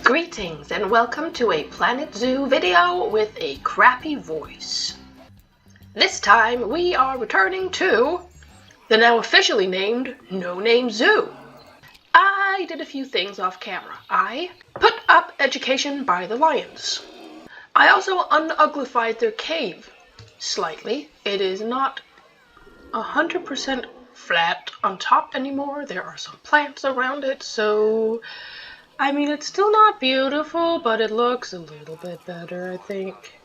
Greetings and welcome to a Planet Zoo video with a crappy voice. This time we are returning to the now officially named No Name Zoo. I did a few things off camera. I put up Education by the lions. I also unuglified their cave slightly. It is not 100% flat on top anymore. There are some plants around it, so I mean, it's still not beautiful, but it looks a little bit better, I think.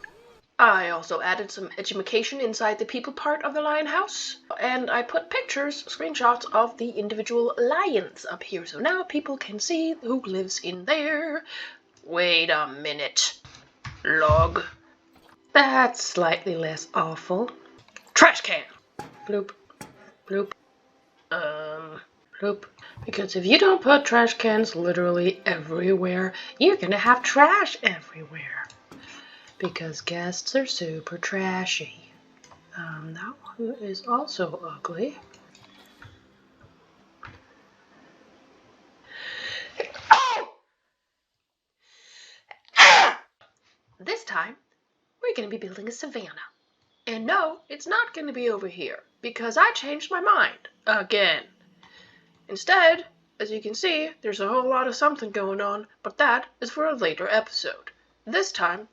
I also added some edumacation inside the people part of the lion house, and I put pictures, screenshots of the individual lions up here, so now people can see who lives in there. Wait a minute. Log. That's slightly less awful. Trash can. Bloop. Bloop. Bloop. Because if you don't put trash cans literally everywhere, you're gonna have trash everywhere. Because guests are super trashy. That one is also ugly. Oh! This time, we're gonna be building a savanna. And no, it's not gonna be over here, because I changed my mind again. Instead, as you can see, there's a whole lot of something going on, but that is for a later episode. This time,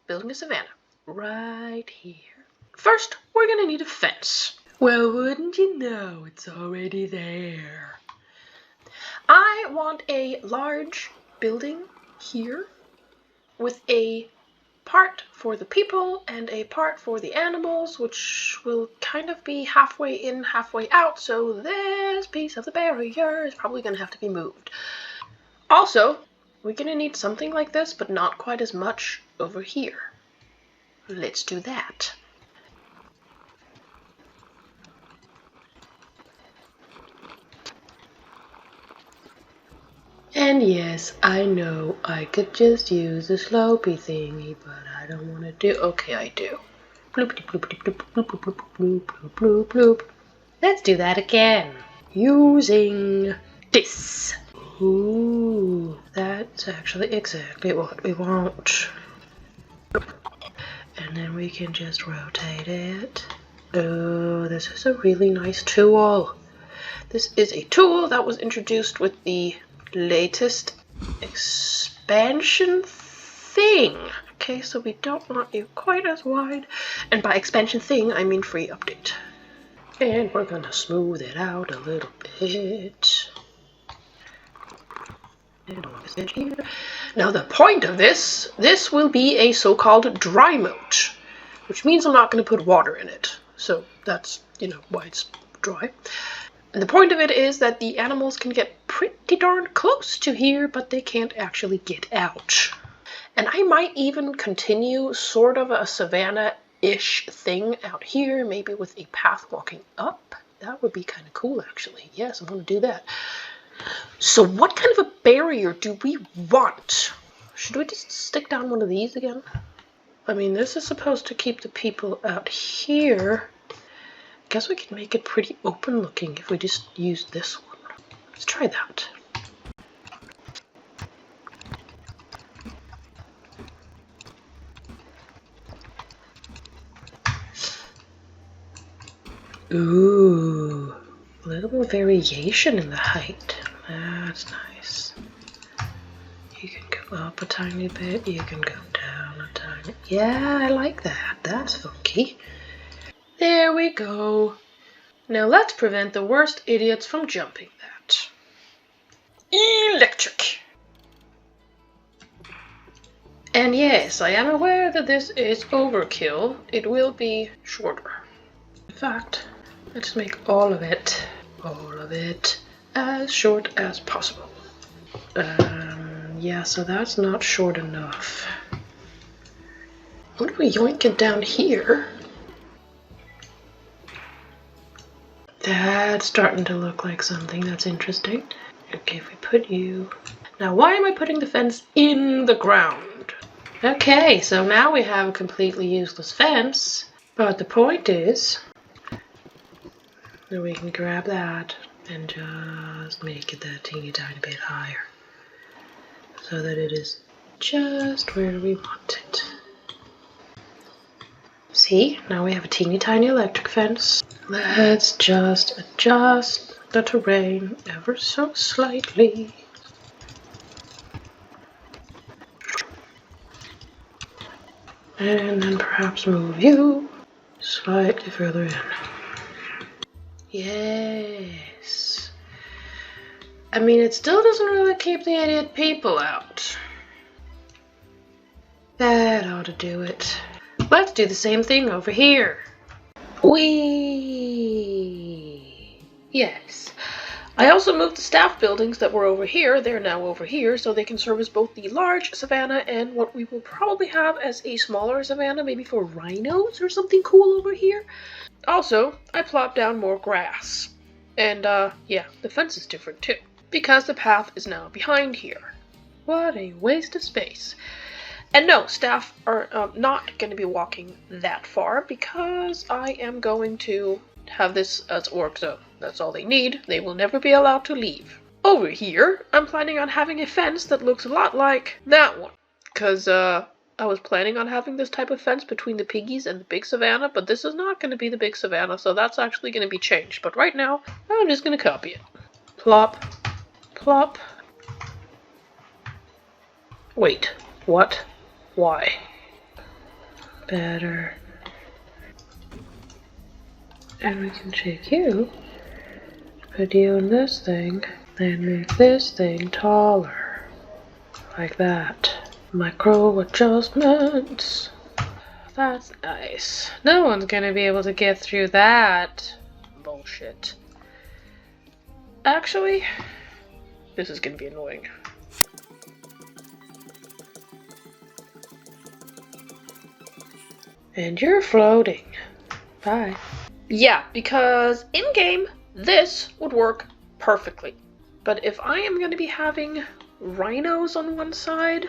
building a savanna right here. First, we're gonna need a fence. Well, wouldn't you know, it's already there. I want a large building here with a part for the people and a part for the animals, which will kind of be halfway in, halfway out, so this piece of the barrier is probably going to have to be moved. Also, we're going to need something like this, but not quite as much over here. Let's do that. And yes, I know I could just use a slopey thingy, but I don't want to do. Okay, I do. Bloopity bloopity bloop bloop bloop bloop bloop bloop bloop. Let's do that again. Using this. Ooh, that's actually exactly what we want. And then we can just rotate it. Oh, this is a really nice tool. This is a tool that was introduced with the latest expansion thing. Okay, so we don't want you quite as wide. And by expansion thing, I mean free update. And we're gonna smooth it out a little bit. Now the point of this will be a so-called dry moat, which means I'm not gonna put water in it. So that's, why it's dry. And the point of it is that the animals can get pretty darn close to here, but they can't actually get out. And I might even continue sort of a savanna-ish thing out here, maybe with a path walking up. That would be kind of cool, actually. Yes, I'm going to do that. So what kind of a barrier do we want? Should we just stick down one of these again? I mean, this is supposed to keep the people out here. I guess we can make it pretty open looking if we just use this one. Let's try that. Ooh, a little more variation in the height. That's nice. You can go up a tiny bit, you can go down a tiny. Yeah, I like that. That's funky. There we go. Now let's prevent the worst idiots from jumping that. Electric. And yes, I am aware that this is overkill. It will be shorter. In fact, let's make all of it, as short as possible. Yeah, so that's not short enough. What if we yoink it down here? That's starting to look like something that's interesting. Okay, if we put you... Now, why am I putting the fence in the ground? Okay, so now we have a completely useless fence, but the point is that we can grab that and just make it that teeny tiny bit higher. so that it is just where we want it. See, now we have a teeny tiny electric fence. Let's just adjust the terrain ever so slightly. And then perhaps move you slightly further in. Yes. I mean, it still doesn't really keep the idiot people out. That ought to do it. Let's do the same thing over here. Whee! Yes. I also moved the staff buildings that were over here. They're now over here, so they can service both the large savanna and what we will probably have as a smaller savanna, maybe for rhinos or something cool over here. Also, I plopped down more grass. And, yeah, the fence is different too, because the path is now behind here. What a waste of space. And no, staff are not going to be walking that far because I am going to have this as orc zone. That's all they need. They will never be allowed to leave. Over here, I'm planning on having a fence that looks a lot like that one. Because I was planning on having this type of fence between the piggies and the big savanna, but this is not going to be the big savanna, so that's actually going to be changed. But right now, I'm just going to copy it. Plop, plop. Wait, what? Why? Better. And we can take you, put you in this thing, and make this thing taller. Like that. Micro adjustments. That's nice. No one's gonna be able to get through that bullshit. Actually, this is gonna be annoying. And you're floating. Bye. Yeah, because in-game, this would work perfectly. But if I am going to be having rhinos on one side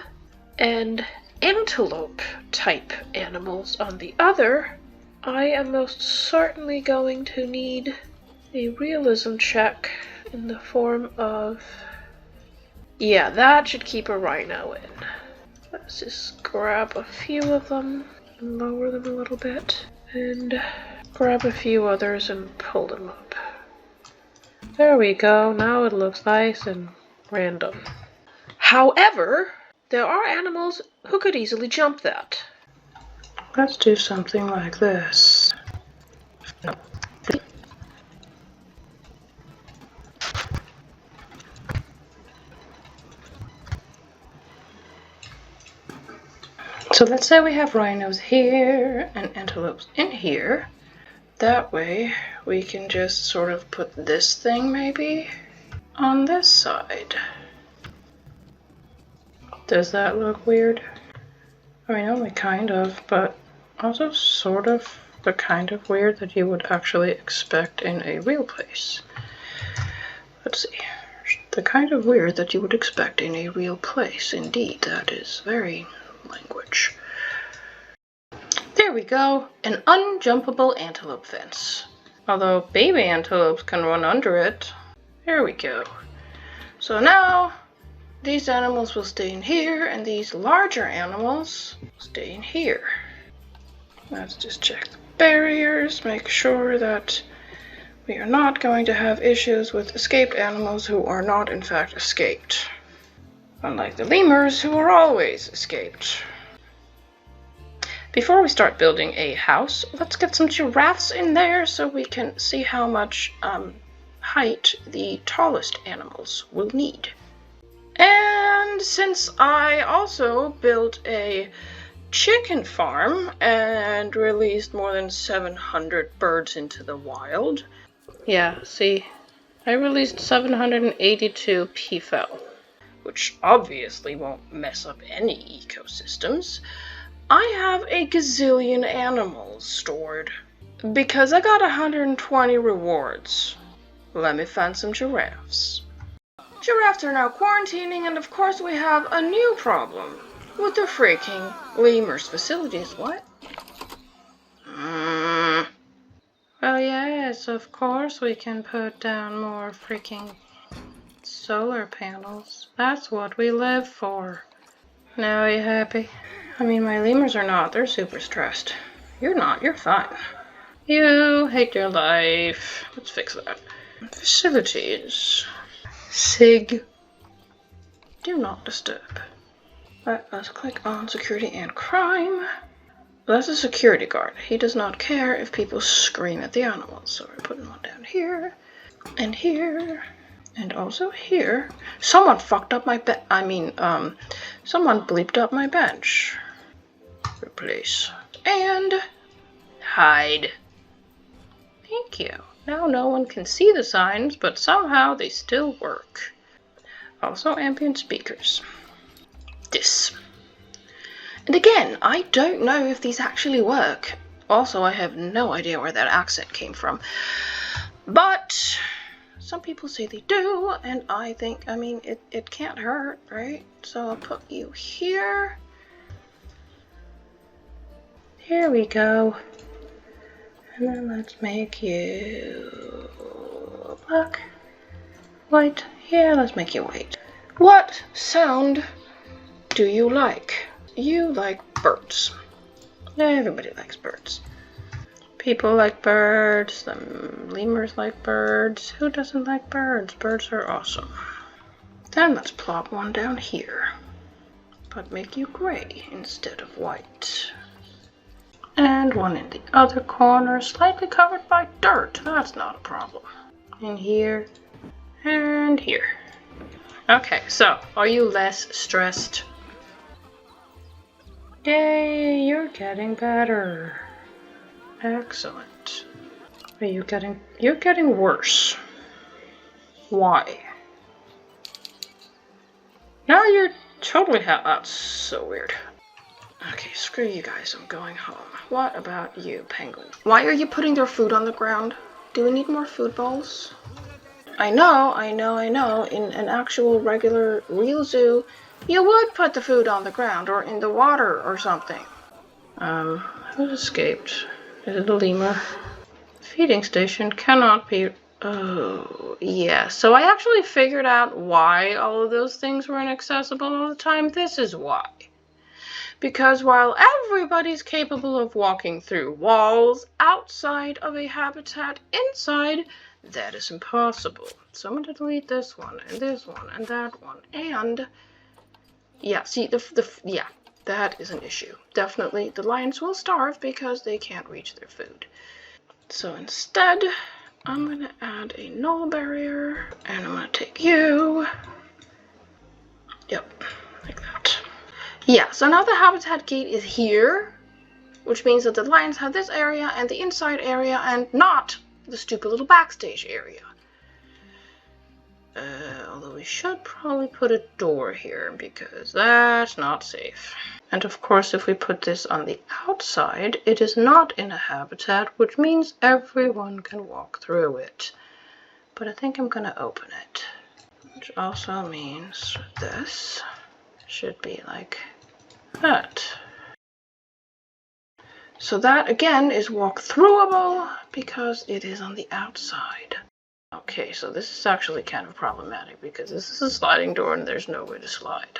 and antelope-type animals on the other, I am most certainly going to need a realism check in the form of... Yeah, that should keep a rhino in. Let's just grab a few of them. Lower them a little bit, and grab a few others and pull them up. There we go, now it looks nice and random. However, there are animals who could easily jump that. Let's do something like this. So let's say we have rhinos here and antelopes in here. That way we can just sort of put this thing maybe on this side. Does that look weird? I mean, only kind of, but also sort of the kind of weird that you would actually expect in a real place. Let's see. The kind of weird that you would expect in a real place. Indeed, that is very language. There we go, an unjumpable antelope fence. Although baby antelopes can run under it. There we go. So now, these animals will stay in here, and these larger animals will stay in here. Let's just check the barriers, make sure that we are not going to have issues with escaped animals who are not in fact escaped. Unlike the lemurs, who are always escaped. Before we start building a house, let's get some giraffes in there so we can see how much height the tallest animals will need. And since I also built a chicken farm and released more than 700 birds into the wild. Yeah, see, I released 782 peafowl, which obviously won't mess up any ecosystems. I have a gazillion animals stored because I got 120 rewards. Let me find some giraffes. Giraffes are now quarantining, and of course we have a new problem with the freaking lemurs facilities. What? Well, yes, of course we can put down more freaking solar panels. That's what we live for. Now are you happy? I mean, my lemurs are not. They're super stressed. You're not. You're fine. You hate your life. Let's fix that. Facilities. Sig. Do not disturb. Let's click on security and crime. That's a security guard. He does not care if people scream at the animals. So we're putting one down here, and here, and also here. Someone fucked up my someone bleeped up my bench. Replace. And hide. Thank you. Now no one can see the signs, but somehow they still work. Also ambient speakers. This. And again, I don't know if these actually work. Also, I have no idea where that accent came from. But some people say they do, and I think, I mean, it can't hurt, right? So I'll put you here. Here we go. And then let's make you black, white. Yeah, let's make you white. What sound do you like? You like birds. Everybody likes birds. People like birds. The lemurs like birds. Who doesn't like birds? Birds are awesome. Then let's plop one down here, but make you gray instead of white. And one in the other corner, slightly covered by dirt. That's not a problem. In here and here. Okay, so are you less stressed? Yay, you're getting better. Excellent. You're getting worse. Why? Now you're totally that's so weird. Okay, screw you guys, I'm going home. What about you, penguin? Why are you putting their food on the ground? Do we need more food bowls? I know. In an actual regular real zoo, you would put the food on the ground or in the water or something. Who's escaped? Is it a lemur? Feeding station cannot be... Oh, yeah. So I actually figured out why all of those things were inaccessible all the time. This is why. Because while everybody's capable of walking through walls outside of a habitat inside, that is impossible. So I'm going to delete this one, and this one, and that one, and... Yeah, see, yeah, that is an issue. Definitely, the lions will starve because they can't reach their food. So instead, I'm going to add a null barrier, and I'm going to take you. Yep, like that. Yeah, so now the habitat gate is here, which means that the lions have this area and the inside area and not the stupid little backstage area. Although we should probably put a door here because that's not safe. And of course, if we put this on the outside, it is not in a habitat, which means everyone can walk through it. But I think I'm going to open it, which also means this should be like that. So that again is walk-throughable because it is on the outside. Okay, so this is actually kind of problematic because this is a sliding door and there's no way to slide.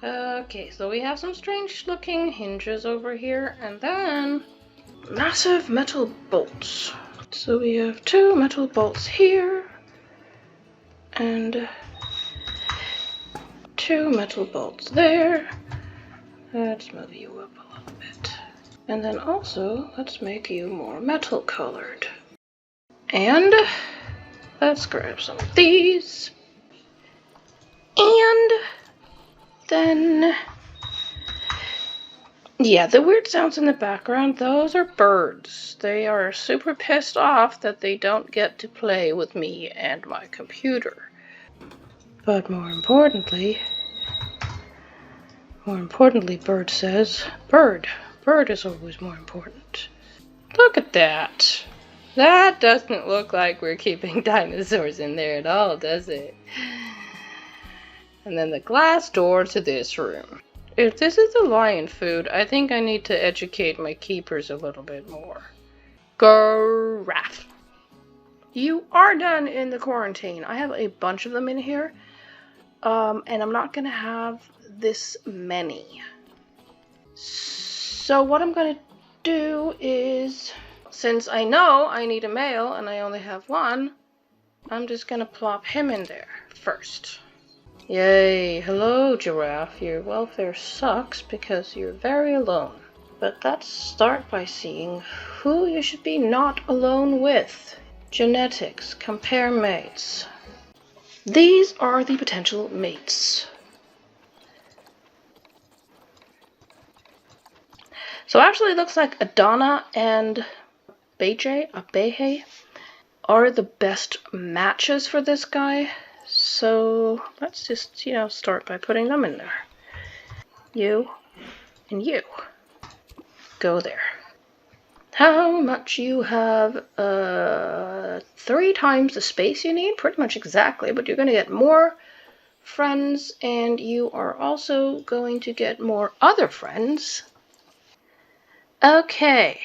Okay, so we have some strange looking hinges over here and then massive metal bolts. So we have 2 metal bolts here and 2 metal bolts there. Let's move you up a little bit. And then also, let's make you more metal colored. And let's grab some of these. And then, yeah, the weird sounds in the background, those are birds. They are super pissed off that they don't get to play with me and my computer. But more importantly, Bird says, Bird is always more important. Look at that. That doesn't look like we're keeping dinosaurs in there at all, does it? And then the glass door to this room. If this is the lion food, I think I need to educate my keepers a little bit more. Giraffe. You are done in the quarantine. I have a bunch of them in here. And I'm not gonna have this many. So what I'm gonna do is, since I know I need a male and I only have one, I'm just gonna plop him in there first. Yay, hello giraffe. Your welfare sucks because you're very alone. But let's start by seeing who you should be not alone with. Genetics, compare mates. These are the potential mates. So actually it looks like Adana and Abehe are the best matches for this guy. So let's just, start by putting them in there. You and you. Go there. How much you have? 3 times the space you need, pretty much exactly, but you're going to get more friends, and you are also going to get more other friends. Okay.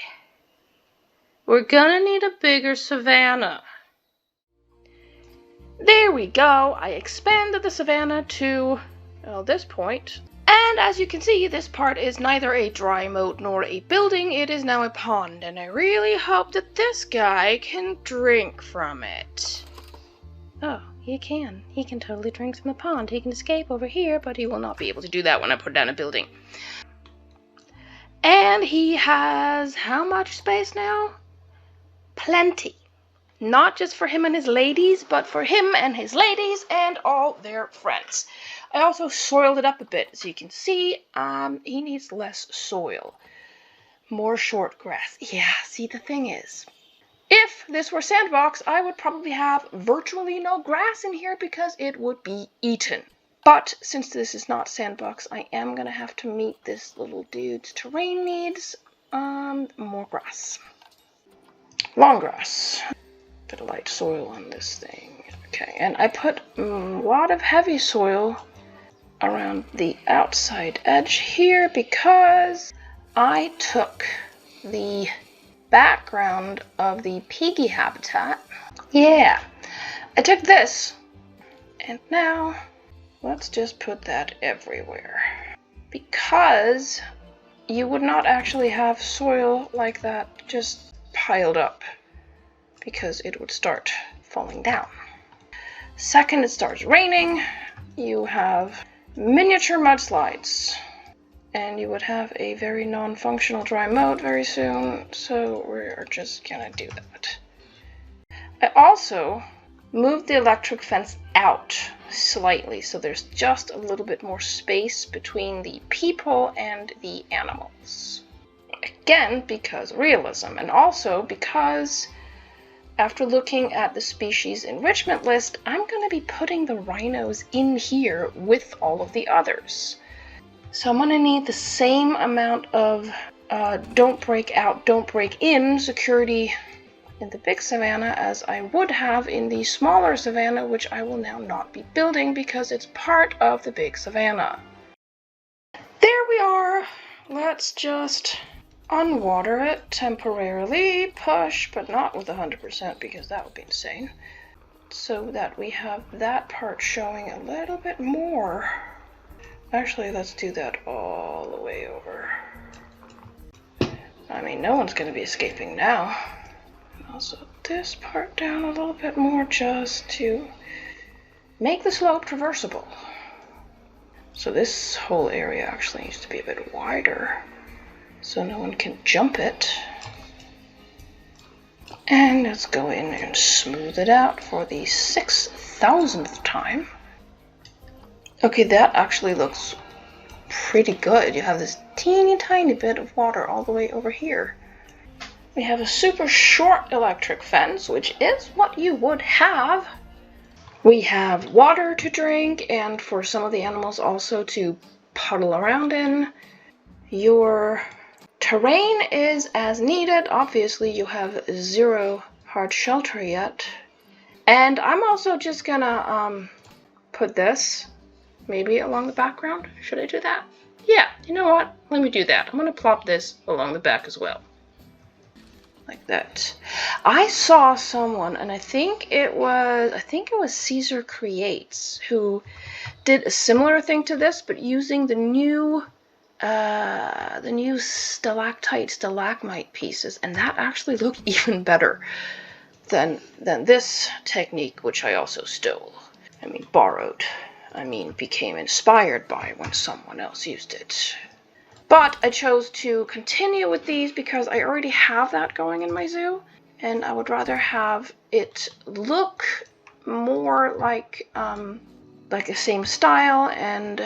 We're gonna need a bigger savanna. There we go. I expanded the savanna to, well, this point. And as you can see, this part is neither a dry moat nor a building, it is now a pond, and I really hope that this guy can drink from it. Oh, he can. He can totally drink from the pond. He can escape over here, but he will not be able to do that when I put down a building. And he has how much space now? Plenty. Not just for him and his ladies, but for him and his ladies and all their friends. I also soiled it up a bit, so you can see he needs less soil. More short grass. Yeah, see, the thing is, if this were Sandbox, I would probably have virtually no grass in here because it would be eaten. But since this is not Sandbox, I am going to have to meet this little dude's terrain needs. More grass. Long grass. Bit of light soil on this thing. Okay, and I put a lot of heavy soil around the outside edge here because I took the background of the piggy habitat. Yeah, I took this, and now let's just put that everywhere. Because you would not actually have soil like that just piled up, because it would start falling down. Second it starts raining, you have miniature mudslides, and you would have a very non-functional dry moat very soon, so we're just gonna do that. I also moved the electric fence out slightly, so there's just a little bit more space between the people and the animals. Again, because realism, and also because after looking at the species enrichment list, I'm going to be putting the rhinos in here with all of the others. So I'm going to need the same amount of don't break out, don't break in security in the big savanna as I would have in the smaller savanna, which I will now not be building because it's part of the big savanna. There we are. Let's just unwater it temporarily, push, but not with 100% because that would be insane, so that we have that part showing a little bit more. Actually, let's do that all the way over. I mean, no one's going to be escaping now. Also, this part down a little bit more just to make the slope traversable. So this whole area actually needs to be a bit wider, so no one can jump it. And let's go in and smooth it out for the 6,000th time. Okay, that actually looks pretty good. You have this teeny tiny bit of water all the way over here. We have a super short electric fence, which is what you would have. We have water to drink, and for some of the animals also to puddle around in. Your terrain is as needed. Obviously, you have 0 hard shelter yet. And I'm also just gonna put this maybe along the background. Should I do that? Yeah, you know what? Let me do that. I'm gonna plop this along the back as well. Like that. I saw someone, and I think it was Caesar Creates, who did a similar thing to this, but using the new stalactite, stalagmite pieces, and that actually looked even better than this technique, which I also stole. I mean, borrowed. I mean, became inspired by when someone else used it. But I chose to continue with these because I already have that going in my zoo, and I would rather have it look more like the same style, and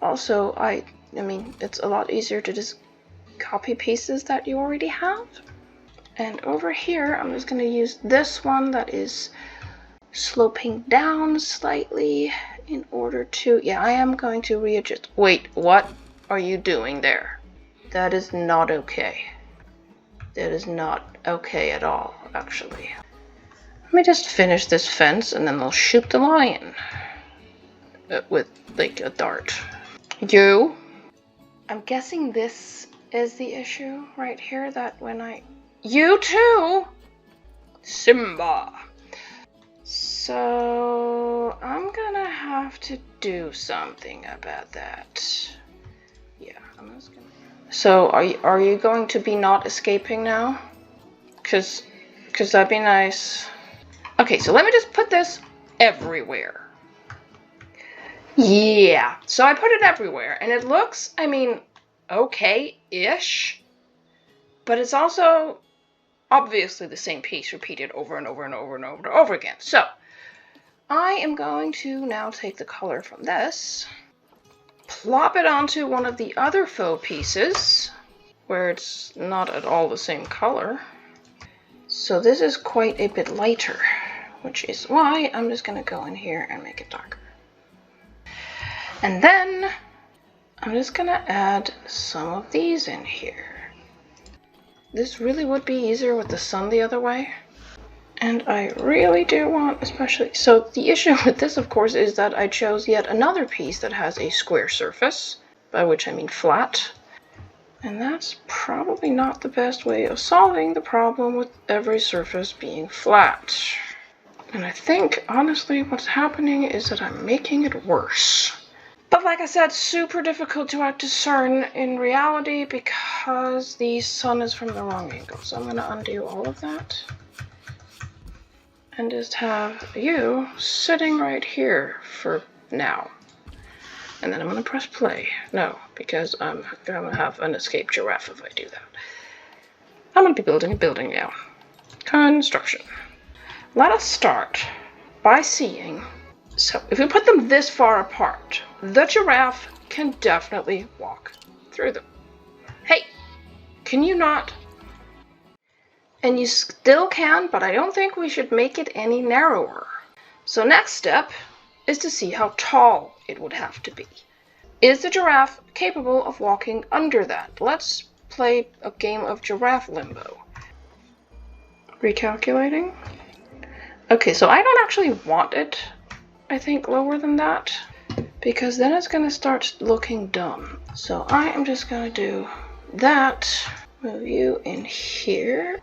also I mean, it's a lot easier to just copy pieces that you already have. And over here, I'm just going to use this one that is sloping down slightly in order to, yeah, I am going to readjust. Wait, what are you doing there? That is not okay. That is not okay at all, actually. Let me just finish this fence and then I'll shoot the lion with like a dart. You? I'm guessing this is the issue right here, that when you too? Simba. So I'm gonna have to do something about that. Yeah, I'm just gonna. So are you going to be not escaping now? Cause that'd be nice. Okay, so let me just put this everywhere. Yeah, so I put it everywhere, and it looks, I mean, okay-ish, but it's also obviously the same piece repeated over and over and over and over and over again. So I am going to now take the color from this, plop it onto one of the other faux pieces where it's not at all the same color. So this is quite a bit lighter, which is why I'm just going to go in here and make it darker. And then I'm just going to add some of these in here. This really would be easier with the sun the other way. And I really do want, especially, so the issue with this, of course, is that I chose yet another piece that has a square surface, by which I mean flat. And that's probably not the best way of solving the problem with every surface being flat. And I think, honestly, what's happening is that I'm making it worse. But like I said, super difficult to discern in reality because the sun is from the wrong angle. So I'm going to undo all of that. And just have you sitting right here for now. And then I'm going to press play. No, because I'm going to have an escaped giraffe if I do that. I'm going to be building a building now. Construction. Let us start by seeing. So if we put them this far apart, the giraffe can definitely walk through them. Hey, can you not? And you still can, but I don't think we should make it any narrower. So next step is to see how tall it would have to be. Is the giraffe capable of walking under that? Let's play a game of giraffe limbo. Recalculating. Okay, so I don't actually want it, I think, lower than that, because then it's going to start looking dumb. So I am just going to do that. Move you in here.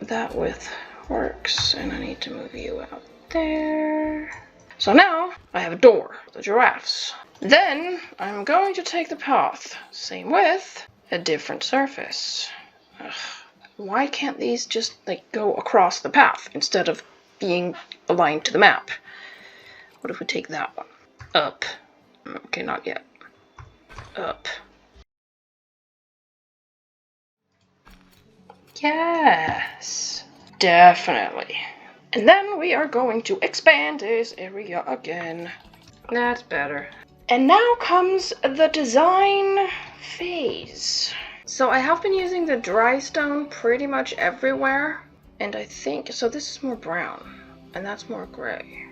That width works, and I need to move you out there. So now I have a door for the giraffes. Then I'm going to take the path, same width, a different surface. Ugh. Why can't these just go across the path instead of being aligned to the map? What if we take that one? Up. Okay, not yet. Up. Yes, definitely. And then we are going to expand this area again. That's better. And now comes the design phase. So I have been using the dry stone pretty much everywhere. And I think, so this is more brown and that's more gray.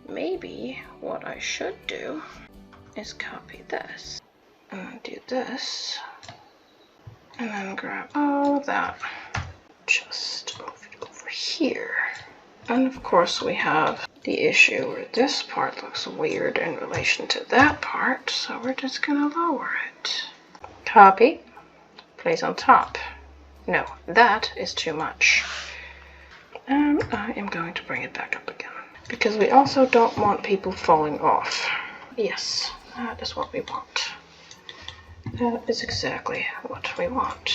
Maybe what I should do is copy this and do this. And then grab all of that. Just move it over here. And of course we have the issue where this part looks weird in relation to that part, so we're just gonna lower it. Copy, place on top. No, that is too much. And I am going to bring it back up again, because we also don't want people falling off. Yes, that is what we want. That is exactly what we want.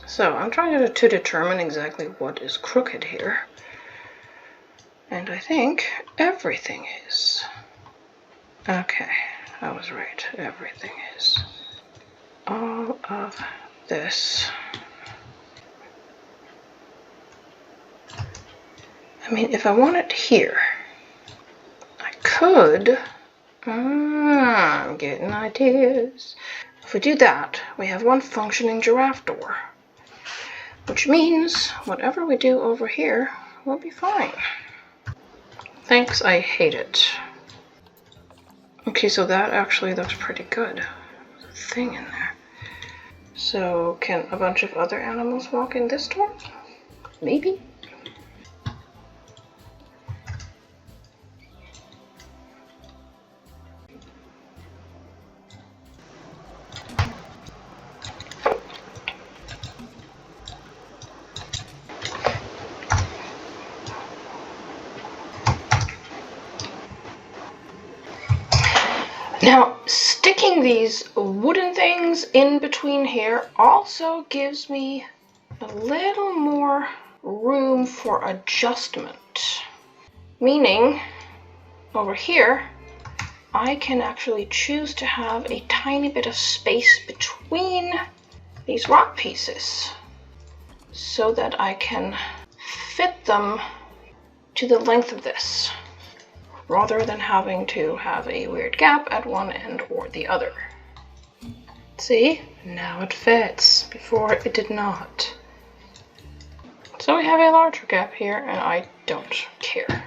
So I'm trying to determine exactly what is crooked here. And I think everything is. Okay, I was right. Everything is. All of this. I mean, if I want it here, I could. I'm getting ideas. If we do that, we have one functioning giraffe door. Which means whatever we do over here will be fine. Thanks, I hate it. Okay, so that actually looks pretty good. There's a thing in there. So can a bunch of other animals walk in this door? Maybe? Now, sticking these wooden things in between here also gives me a little more room for adjustment. Meaning, over here, I can actually choose to have a tiny bit of space between these rock pieces so that I can fit them to the length of this, rather than having to have a weird gap at one end or the other. See? Now it fits. Before it did not. So we have a larger gap here, and I don't care.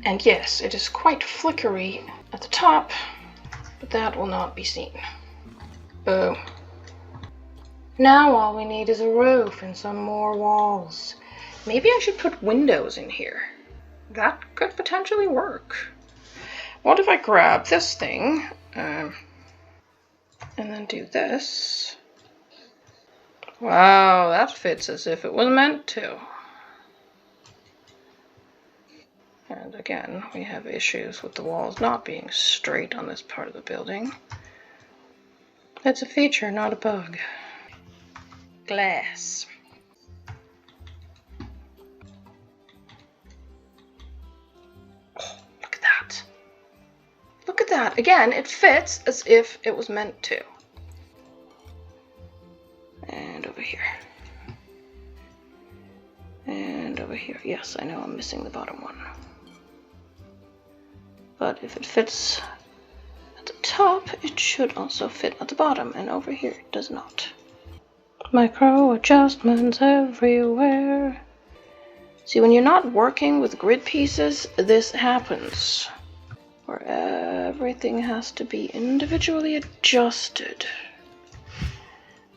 And yes, it is quite flickery at the top, but that will not be seen. Boom. Now all we need is a roof and some more walls. Maybe I should put windows in here. That could potentially work. What if I grab this thing and then do this? Wow, that fits as if it was meant to. And again, we have issues with the walls not being straight on this part of the building. That's a feature, not a bug. Glass. Look at that. Look at that. Again, it fits as if it was meant to. here. And over here. Yes, I know I'm missing the bottom one. But if it fits at the top, it should also fit at the bottom. And over here, it does not. Micro adjustments everywhere. See, when you're not working with grid pieces, this happens. Where everything has to be individually adjusted.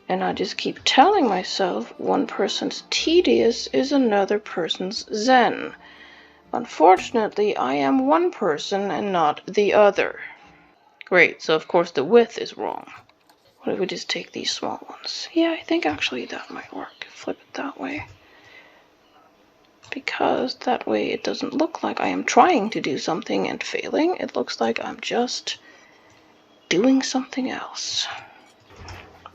And I just keep telling myself one person's tedious is another person's zen. Unfortunately, I am one person and not the other. Great, so of course the width is wrong. What if we just take these small ones? Yeah, I think actually that might work. Flip it that way. Because that way it doesn't look like I am trying to do something and failing. It looks like I'm just doing something else.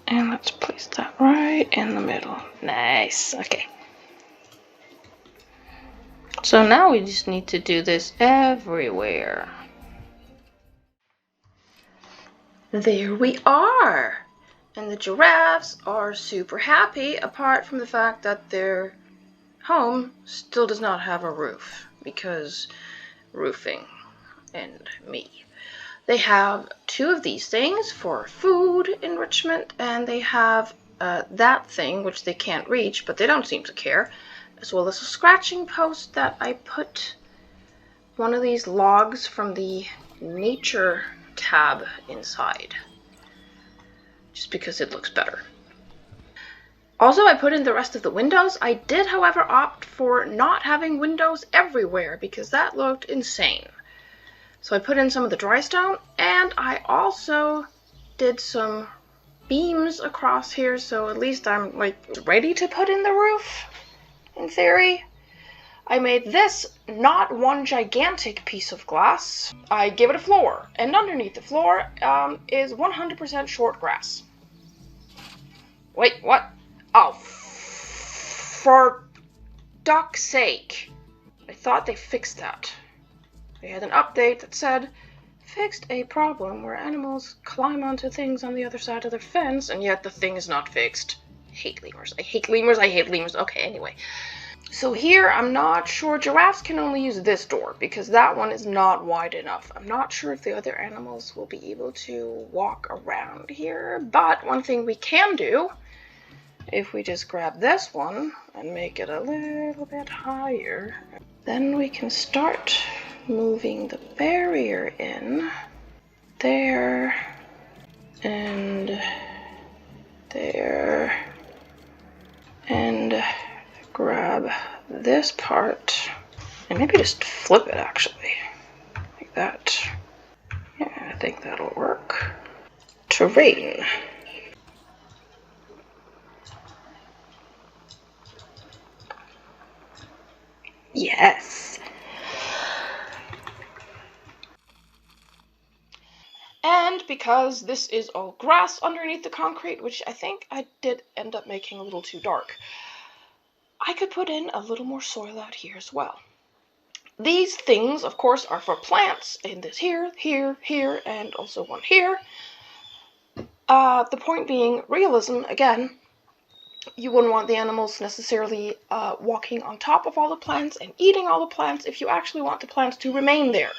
And let's place that right in the middle. Nice, okay. So now we just need to do this everywhere. There we are! And the giraffes are super happy, apart from the fact that their home still does not have a roof, because roofing and me. They have 2 of these things for food enrichment, and they have that thing, which they can't reach, but they don't seem to care, as well as a scratching post that I put one of these logs from the nature tab inside, just because it looks better. Also, I put in the rest of the windows. I did, however, opt for not having windows everywhere, because that looked insane. So I put in some of the dry stone, and I also did some beams across here, so at least I'm like ready to put in the roof, in theory. I made this not one gigantic piece of glass. I give it a floor, and underneath the floor is 100% short grass. Wait, what? Oh, for duck's sake. I thought they fixed that. They had an update that said, fixed a problem where animals climb onto things on the other side of their fence, and yet the thing is not fixed. I hate lemurs. I hate lemurs. I hate lemurs. Okay, anyway. So here, I'm not sure. Giraffes can only use this door, because that one is not wide enough. I'm not sure if the other animals will be able to walk around here, but one thing we can do, if we just grab this one and make it a little bit higher, then we can start moving the barrier in there and there and grab this part and maybe just flip it actually like that. Yeah, I think that'll work. Terrain. Yes. And because this is all grass underneath the concrete, which I think I did end up making a little too dark, I could put in a little more soil out here as well. These things, of course, are for plants, and this here, here, here, and also one here. The point being, realism, again, you wouldn't want the animals necessarily walking on top of all the plants and eating all the plants if you actually want the plants to remain there.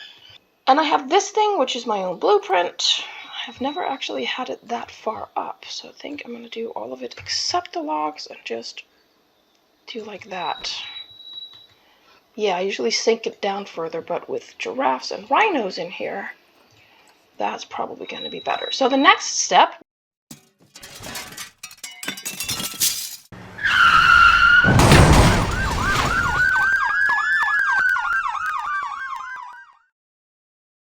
And I have this thing, which is my own blueprint. I've never actually had it that far up, so I think I'm going to do all of it except the logs and just do like that. Yeah, I usually sink it down further, but with giraffes and rhinos in here, that's probably going to be better. So the next step